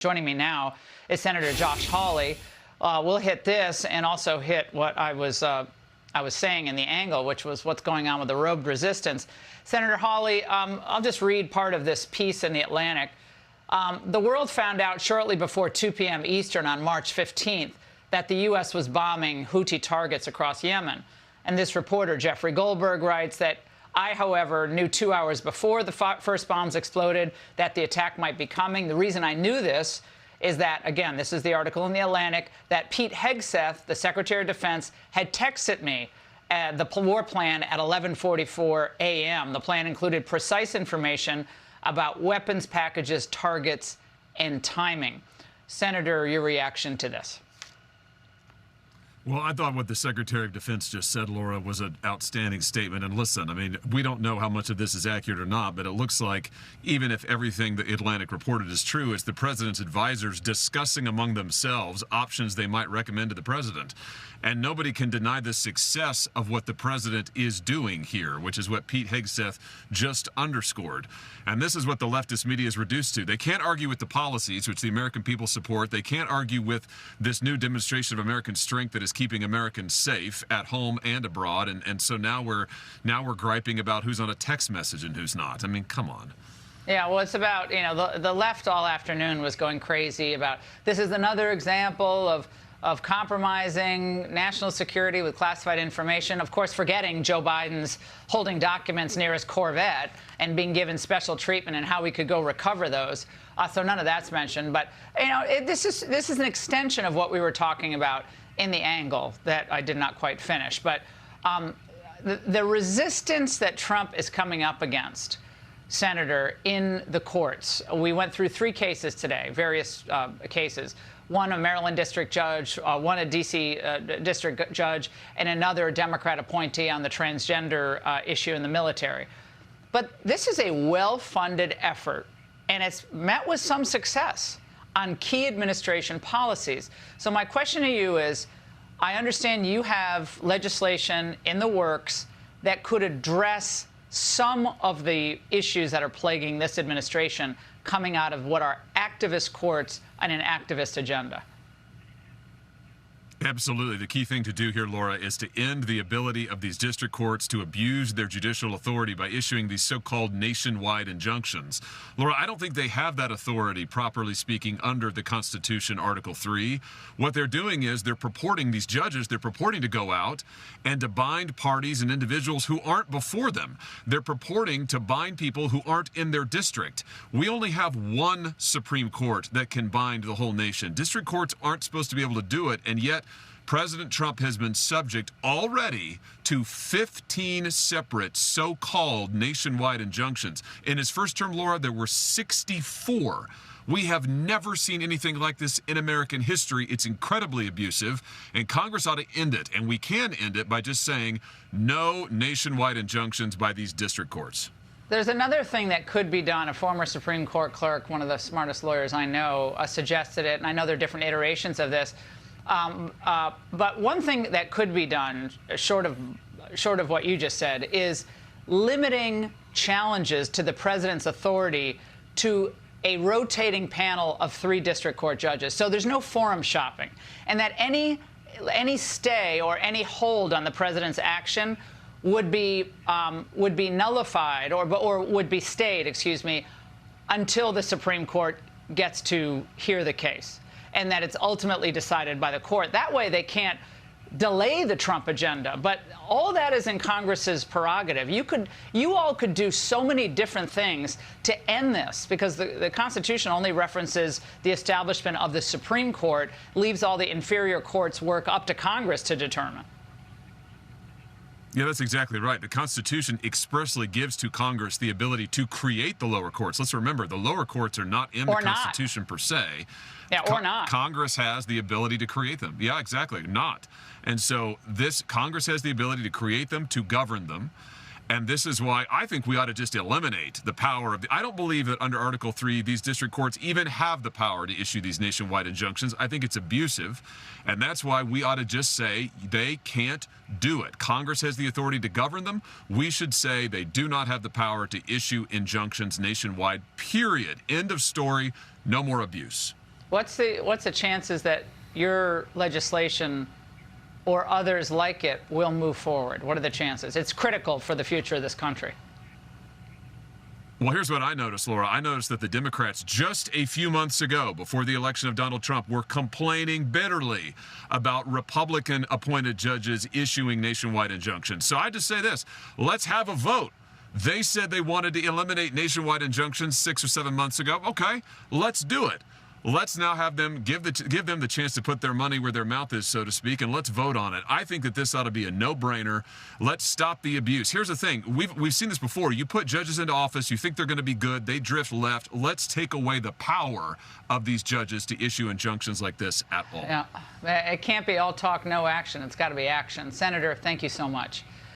Joining me now is Senator Josh Hawley. We'll hit this and also hit what I was saying in the angle, which was what's going on with the robed resistance. Senator Hawley, I'll just read part of this piece in the Atlantic. The world found out shortly before 2 p.m. Eastern on March 15th that the U.S. was bombing Houthi targets across Yemen. And this reporter, Jeffrey Goldberg, writes that I, however, knew 2 hours before the first bombs exploded that the attack might be coming. The reason I knew this is that, again, this is the article in the Atlantic, that Pete Hegseth, the Secretary of Defense, had texted me the war plan at 11:44 a.m. The plan included precise information about weapons packages, targets, and timing. Senator, your reaction to this? Well, I thought what the Secretary of Defense just said, Laura, was an outstanding statement. And listen, I mean, we don't know how much of this is accurate or not, but it looks like even if everything the Atlantic reported is true, it's the president's advisors discussing among themselves options they might recommend to the president. And nobody can deny the success of what the president is doing here, which is what Pete Hegseth just underscored. And this is what the leftist media is reduced to. They can't argue with the policies, which the American people support. They can't argue with this new demonstration of American strength that is keeping Americans safe at home and abroad. And so now we're griping about who's on a text message and who's not. I mean, come on. Yeah, well, it's about, you know, the left all afternoon was going crazy about this is another example of compromising national security with classified information, of course, forgetting Joe Biden's holding documents near his Corvette and being given special treatment and how we could go recover those. So none of that's mentioned. But, you know, this is an extension of what we were talking about in the angle that I did not quite finish. But the resistance that Trump is coming up against, Senator, in the courts. We went through 3 cases today, various cases. One a Maryland district judge, one a D.C. district judge, and another Democrat appointee on the transgender issue in the military. But this is a well-funded effort, and it's met with some success on key administration policies. So my question to you is, I understand you have legislation in the works that could address some of the issues that are plaguing this administration coming out of what are activist courts and an activist agenda. Absolutely. The key thing to do here, Laura, is to end the ability of these district courts to abuse their judicial authority by issuing these so-called nationwide injunctions. Laura, I don't think they have that authority, properly speaking, under the Constitution, Article 3. What they're doing is they're purporting, these judges, they're purporting to go out and to bind parties and individuals who aren't before them. They're purporting to bind people who aren't in their district. We only have one Supreme Court that can bind the whole nation. District courts aren't supposed to be able to do it, and yet President Trump has been subject already to 15 separate so-called nationwide injunctions. In his first term, Laura, there were 64. We have never seen anything like this in American history. It's incredibly abusive, and Congress ought to end it. And we can end it by just saying no nationwide injunctions by these district courts. There's another thing that could be done. A former Supreme Court clerk, one of the smartest lawyers I know, suggested it, and I know there are different iterations of this. But one thing that could be done, short of what you just said, is limiting challenges to the president's authority to a rotating panel of 3 district court judges. So there's no forum shopping, and that any stay or any hold on the president's action would be nullified or would be stayed, excuse me, until the Supreme Court gets to hear the case, and that it's ultimately decided by the court. That way they can't delay the Trump agenda. But all that is in Congress's prerogative. You all could do so many different things to end this, because the Constitution only references the establishment of the Supreme Court, leaves all the inferior courts' work up to Congress to determine. Yeah, that's exactly right. The Constitution expressly gives to Congress the ability to create the lower courts. Let's remember, the lower courts are not in the Constitution per se. Yeah, or not. Congress has the ability to create them. Yeah, exactly. Not. And so Congress has the ability to create them, to govern them. And this is why I think we ought to just eliminate the power of I don't believe that under Article 3, these district courts even have the power to issue these nationwide injunctions. I think it's abusive. And that's why we ought to just say they can't do it. Congress has the authority to govern them. We should say they do not have the power to issue injunctions nationwide, period. End of story. No more abuse. What's the chances that your legislation or others like it will move forward? What are the chances? It's critical for the future of this country. Well, here's what I noticed, Laura. I noticed that the Democrats just a few months ago, before the election of Donald Trump, were complaining bitterly about Republican-appointed judges issuing nationwide injunctions. So I just say this, let's have a vote. They said they wanted to eliminate nationwide injunctions 6 or 7 months ago. Okay, let's do it. Let's now have them give them the chance to put their money where their mouth is, so to speak, and let's vote on it. I think that this ought to be a no-brainer. Let's stop the abuse. Here's the thing. We've seen this before. You put judges into office, you think they're going to be good, they drift left. Let's take away the power of these judges to issue injunctions like this at all. Yeah, it can't be all talk, no action. It's got to be action. Senator, thank you so much.